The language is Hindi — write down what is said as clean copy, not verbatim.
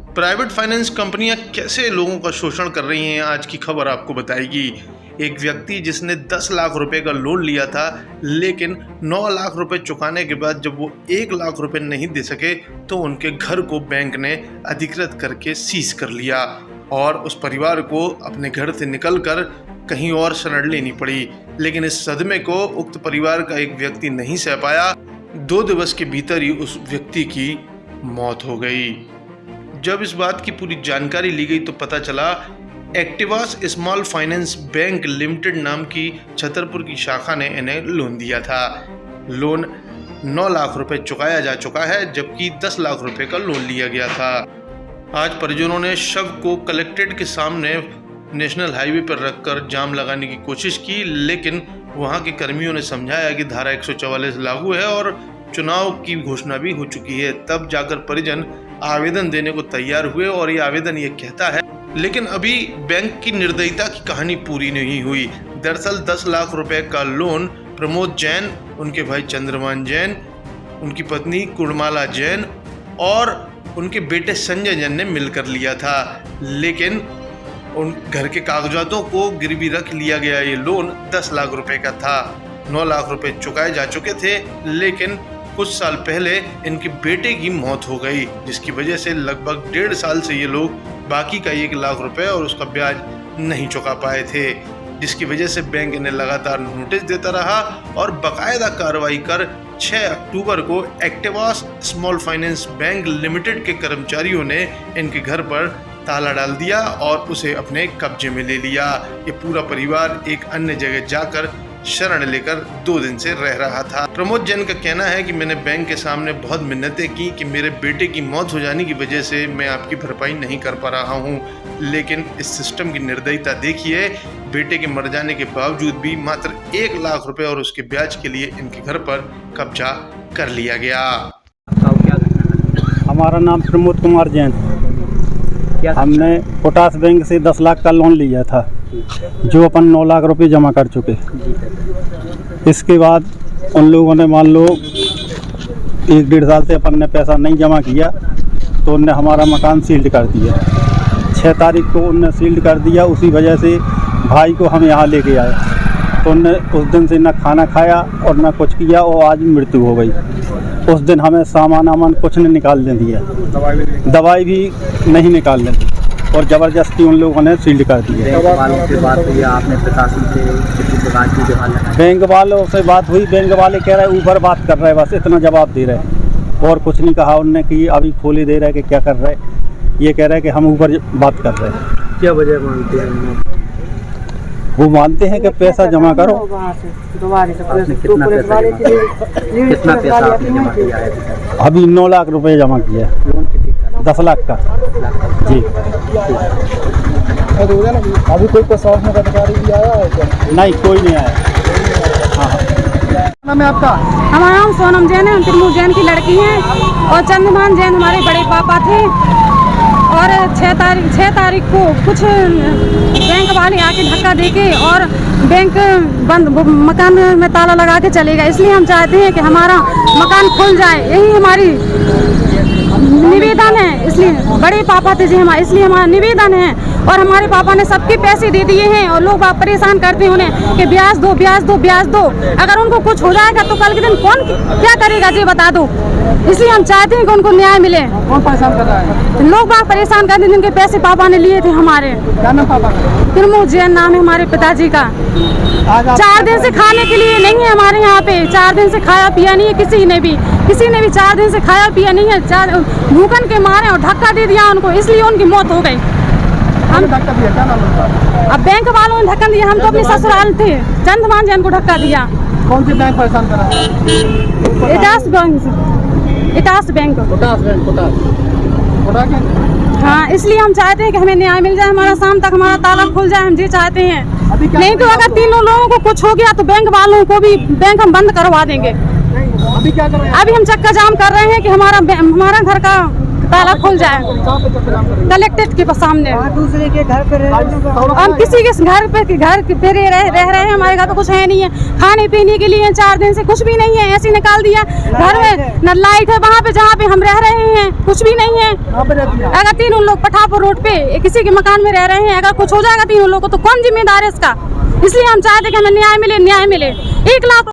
प्राइवेट फाइनेंस कंपनियां कैसे लोगों का शोषण कर रही हैं, आज की खबर आपको बताएगी। एक व्यक्ति जिसने 10 लाख रुपए का लोन लिया था, लेकिन 9 लाख रुपए चुकाने के बाद जब वो 1 लाख रुपए नहीं दे सके तो उनके घर को बैंक ने अधिकृत करके सीज कर लिया और उस परिवार को अपने घर से निकलकर कहीं और शरण लेनी पड़ी। लेकिन इस सदमे को उक्त परिवार का एक व्यक्ति नहीं सह पाया। 2 दिवस के भीतर ही उस व्यक्ति की मौत हो गई। जब इस बात की पूरी जानकारी ली गई तो पता चला Activas small finance bank limited नाम की छतरपुर की शाखा ने इन्हें लोन दिया था। लोन 9 लाख रुपए चुकाया जा चुका है, जबकि 10 लाख रुपए का लोन लिया गया था। आज परिजनों ने शव को कलेक्ट्रेट के सामने नेशनल हाईवे पर रखकर जाम लगाने की कोशिश की, लेकिन वहां के कर्मियों ने समझाया कि धारा 144 लागू है और चुनाव की घोषणा भी हो चुकी है। तब जाकर परिजन आवेदन देने को तैयार हुए और ये आवेदन ये कहता है, लेकिन अभी बैंक की निर्दयता की कहानी पूरी नहीं हुई। दरअसल 10 लाख रुपए का लोन प्रमोद जैन, उनके भाई चंद्रमान जैन, उनकी पत्नी कुर्माला जैन और उनके बेटे संजय जैन ने मिलकर लिया था। लेकिन उन घर के कागजातों को गिरवी रख लिया गया। ये लोन 10 लाख रुपए का था। 9 लाख रुपए चुकाए जा चुके थे, लेकिन कुछ साल पहले इनके बेटे की मौत हो गई, जिसकी वजह से लगभग 1.5 साल से ये लोग बाकी का 1 लाख रुपए और उसका ब्याज नहीं चुका पाए थे, जिसकी वजह से बैंक इन्हें लगातार नोटिस देता रहा और बाकायदा कार्रवाई कर 6 अक्टूबर को Activas small finance bank limited के कर्मचारियों ने इनके घर पर ताला डाल दिया और उसे अपने कब्जे में ले लिया। ये पूरा परिवार एक अन्य जगह जाकर शरण लेकर 2 दिन से रह रहा था। प्रमोद जैन का कहना है कि मैंने बैंक के सामने बहुत मिन्नतें की कि मेरे बेटे की मौत हो जाने की वजह से मैं आपकी भरपाई नहीं कर पा रहा हूं, लेकिन इस सिस्टम की निर्दयता देखिए। बेटे के मर जाने के बावजूद भी मात्र 1 लाख रुपए और उसके ब्याज के लिए इनके घर पर कब्जा कर लिया गया। हमारा नाम प्रमोद कुमार जैन। हमने पोटास बैंक से 10 लाख का लोन लिया था, जो अपन 9 लाख रुपए जमा कर चुके। इसके बाद उन लोगों ने मान लो 1-1.5 साल से अपन ने पैसा नहीं जमा किया, तो उनने हमारा मकान सील्ड कर दिया। 6 तारीख को उनने सील्ड कर दिया। उसी वजह से भाई को हम यहाँ लेके आए, तो उनने उस दिन से न खाना खाया और न कुछ किया और आज मृत्यु हो गई। उस दिन हमें सामान कुछ नहीं निकालने दिया, दवाई भी नहीं निकालने दी और ज़बरदस्ती उन लोगों ने सील्ड कर दिया। बैंक वालों से बात हुई, बैंक वाले कह रहे ऊपर बात कर रहे, बस इतना जवाब दे रहे और कुछ नहीं कहा उनने कि अभी खोले दे रहे कि क्या कर रहे। ये कह रहे कि हम ऊपर बात कर रहे हैं। क्या वजह मानते हैं? वो मानते हैं कि पैसा जमा करो। कितना पैसा आपने जमा किया है? अभी 9 लाख रुपए जमा किया है। लोन कितने का? 10 लाख का जी। अभी कोई प्रशासन का अधिकारी भी आया है क्या? नहीं, कोई नहीं आया। नाम है आपका? हमारा नाम सोनम जैन है, हम प्रमोद जैन की लड़की हैं और चंद्रमान जैन हमारे बड़े पापा थे। और 6 तारीख को कुछ बैंक वाले आके धक्का देके और बैंक बंद, मकान में ताला लगा के चले गए। इसलिए हम चाहते हैं कि हमारा मकान खुल जाए, यही हमारी निवेदन है। इसलिए बड़े पापा थे जी हमारे, इसलिए हमारा निवेदन है। और हमारे पापा ने सबके पैसे दे दिए हैं और लोग आप परेशान करते हैं उन्हें कि ब्याज दो ब्याज दो ब्याज दो। अगर उनको कुछ हो जाएगा तो कल के दिन कौन क्या करेगा जी, बता दो। इसलिए हम चाहते हैं कि उनको न्याय मिले। कौन परेशान कर रहा है? लोग बाग परेशान करते हैं जिनके पैसे पापा ने लिए थे हमारे। क्या नाम पापा का? प्रमोद जैन नाम है हमारे पिताजी का। 4 दिन से खाने के लिए नहीं है हमारे यहाँ पे, 4 दिन से खाया पिया नहीं है किसी ने भी 4 दिन से खाया पिया नहीं है। भूखन के मारे और धक्का दे दिया उनको, इसलिए उनकी मौत हो गई। हम धक्का दिया? क्या नाम है? अब बैंक वालों ने धक्का दिया, हम तो अपने ससुराल थे, चंद्रमान जैन को धक्का दिया। कौन सी बैंक परेशान कर रहा है? इटास बैंक। हाँ, इसलिए हम चाहते हैं कि हमें न्याय मिल जाए, हमारा शाम तक हमारा ताला खुल जाए, हम ये चाहते हैं। नहीं तो अगर 3 लोगों को कुछ हो गया तो बैंक वालों को भी बैंक हम बंद करवा देंगे। अभी क्या कर रहे हैं? अभी हम चक्का जाम कर रहे हैं कि हमारा घर का ताला खुल जाए। कहाँ पे चक्कर जाम करेंगे? कलेक्ट्रेट के सामने दूसरे के घर पे हम किसी के घर पे रह रहे हैं। हमारे घर पे कुछ है नहीं है, खाने पीने के लिए 4 दिन से कुछ भी नहीं है, ऐसे निकाल दिया। घर में न लाइट है, वहाँ पे जहाँ पे हम रह रहे हैं कुछ भी नहीं है। अगर तीनों लोग पठापुर रोड पे किसी के मकान में रह रहे हैं, अगर कुछ हो जाएगा तीनों लोग को तो कौन जिम्मेदार है इसका? इसलिए हम चाहते कि हमें न्याय मिले, न्याय मिले। 1 लाख